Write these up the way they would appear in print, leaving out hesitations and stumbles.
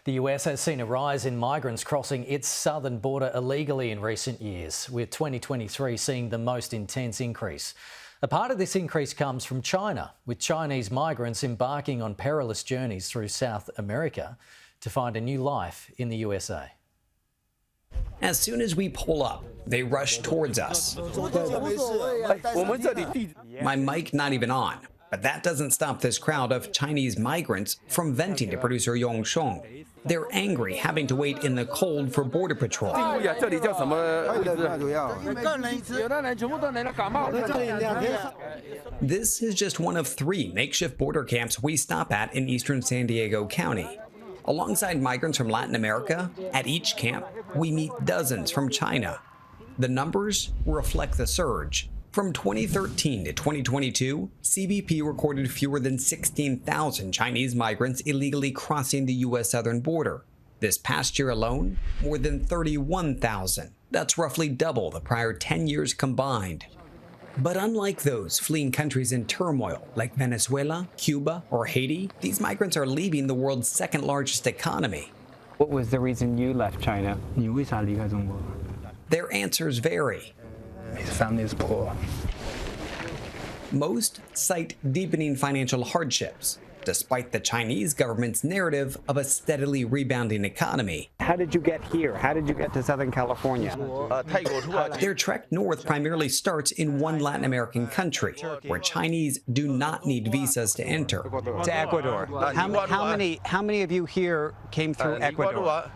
The US has seen a rise in migrants crossing its southern border illegally in recent years, with 2023 seeing the most intense increase. A part of this increase comes from China, with Chinese migrants embarking on perilous journeys through South America to find a new life in the USA. As soon as we pull up, they rush towards us. My mic not even on, but that doesn't stop this crowd of Chinese migrants from venting to producer Yong Shong. They're angry having to wait in the cold for Border Patrol. This is just one of 3 makeshift border camps we stop at in eastern San Diego County. Alongside migrants from Latin America, at each camp, we meet dozens from China. The numbers reflect the surge. From 2013 to 2022, CBP recorded fewer than 16,000 Chinese migrants illegally crossing the U.S. southern border. This past year alone, more than 31,000. That's roughly double the prior 10 years combined. But unlike those fleeing countries in turmoil like Venezuela, Cuba, or Haiti, these migrants are leaving the world's second largest economy. What was the reason you left China? Their answers vary. His family is poor. Most cite deepening financial hardships, despite the Chinese government's narrative of a steadily rebounding economy. How did you get here? How did you get to Southern California? Their trek north primarily starts in one Latin American country, where Chinese do not need visas to enter. To Ecuador. How many of you here came through Ecuador?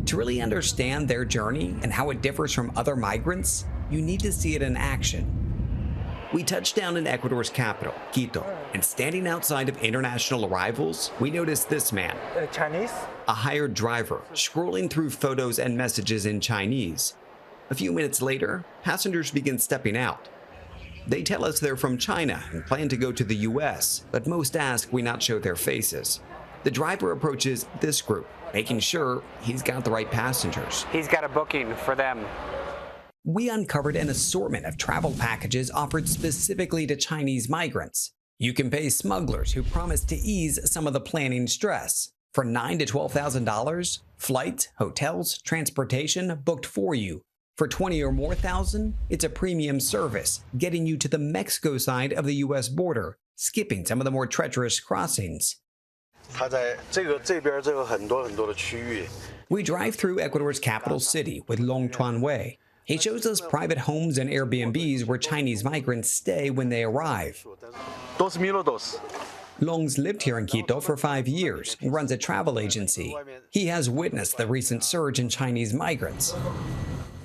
To really understand their journey and how it differs from other migrants, you need to see it in action. We touched down in Ecuador's capital, Quito, and standing outside of international arrivals, we noticed this man, Chinese? A hired driver, scrolling through photos and messages in Chinese. A few minutes later, passengers begin stepping out. They tell us they're from China and plan to go to the US, but most ask we not show their faces. The driver approaches this group, making sure he's got the right passengers. He's got a booking for them. We uncovered an assortment of travel packages offered specifically to Chinese migrants. You can pay smugglers who promise to ease some of the planning stress. For $9,000 to $12,000, flights, hotels, transportation booked for you. For $20,000 or more, it's a premium service, getting you to the Mexico side of the U.S. border, skipping some of the more treacherous crossings. We drive through Ecuador's capital city with Long Tuan Way. He shows us private homes and Airbnbs where Chinese migrants stay when they arrive. Long's lived here in Quito for 5 years and runs a travel agency. He has witnessed the recent surge in Chinese migrants.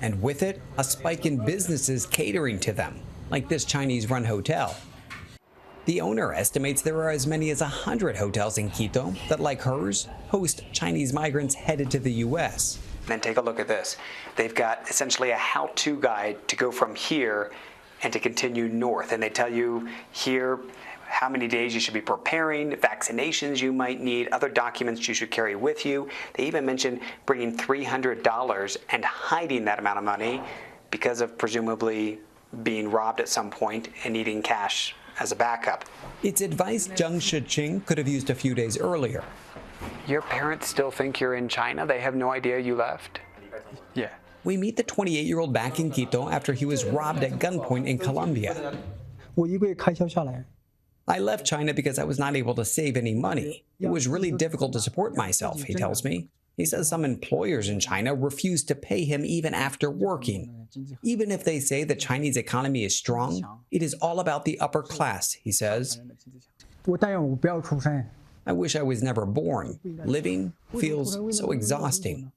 And with it, a spike in businesses catering to them, like this Chinese-run hotel. The owner estimates there are as many as 100 hotels in Quito that, like hers, host Chinese migrants headed to the U.S. Then take a look at this. They've got essentially a how-to guide to go from here and to continue north. And they tell you here how many days you should be preparing, vaccinations you might need, other documents you should carry with you. They even mention bringing $300 and hiding that amount of money because of presumably being robbed at some point and needing cash as a backup. It's advice Zheng Shiqing could have used a few days earlier. Your parents still think you're in China? They have no idea you left? Yeah. We meet the 28-year-old back in Quito after he was robbed at gunpoint in Colombia. I left China because I was not able to save any money. It was really difficult to support myself, he tells me. He says some employers in China refuse to pay him even after working. Even if they say the Chinese economy is strong, it is all about the upper class, he says. I wish I was never born. Living feels so exhausting.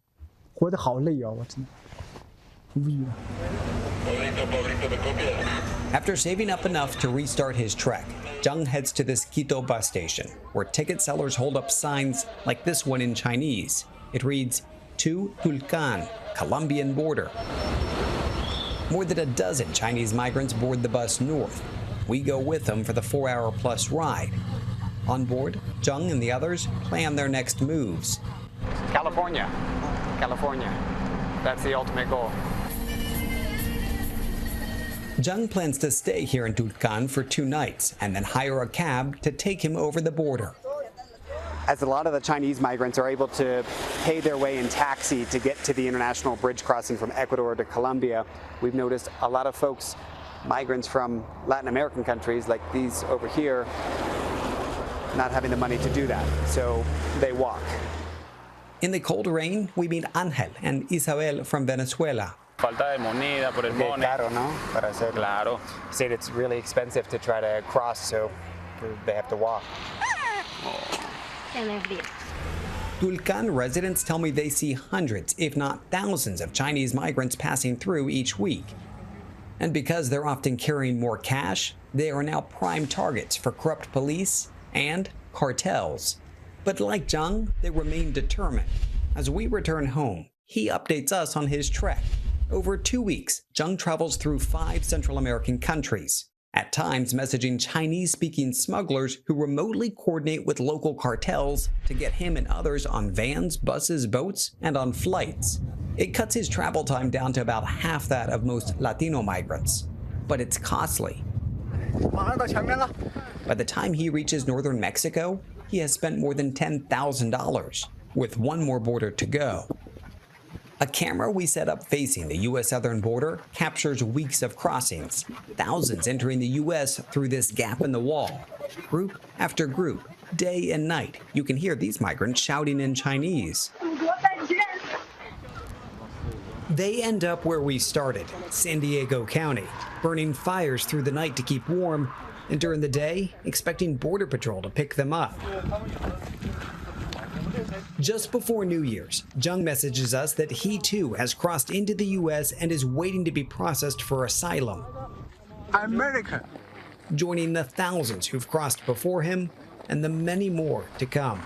After saving up enough to restart his trek, Zheng heads to this Quito bus station, where ticket sellers hold up signs like this one in Chinese. It reads, "To Tulcan, Colombian border." More than a dozen Chinese migrants board the bus north. We go with them for the 4-hour-plus ride. On board, Zheng and the others plan their next moves. California. California. That's the ultimate goal. Zhang plans to stay here in Tulcan for 2 nights and then hire a cab to take him over the border. As a lot of the Chinese migrants are able to pay their way in taxi to get to the international bridge crossing from Ecuador to Colombia, we've noticed a lot of folks, migrants from Latin American countries like these over here, not having the money to do that, so they walk. In the cold rain, we meet Ángel and Isabel from Venezuela. Falta de moneda por el money. Caro, no? Para hacerlo. Claro. Said it's really expensive to try to cross, so they have to walk. Tulcan residents tell me they see hundreds, if not thousands, of Chinese migrants passing through each week. And because they're often carrying more cash, they are now prime targets for corrupt police and cartels. But like Zhang, they remain determined. As we return home, he updates us on his trek. Over 2 weeks, Zhang travels through 5 Central American countries, at times messaging Chinese-speaking smugglers who remotely coordinate with local cartels to get him and others on vans, buses, boats, and on flights. It cuts his travel time down to about half that of most Latino migrants. But it's costly. By the time he reaches northern Mexico, he has spent more than $10,000, with 1 more border to go. A camera we set up facing the U.S. southern border captures weeks of crossings, thousands entering the U.S. through this gap in the wall. Group after group, day and night, you can hear these migrants shouting in Chinese. They end up where we started, San Diego County, burning fires through the night to keep warm, and during the day, expecting Border Patrol to pick them up. Just before New Year's, Zhang messages us that he too has crossed into the U.S. and is waiting to be processed for asylum. American. Joining the thousands who've crossed before him and the many more to come.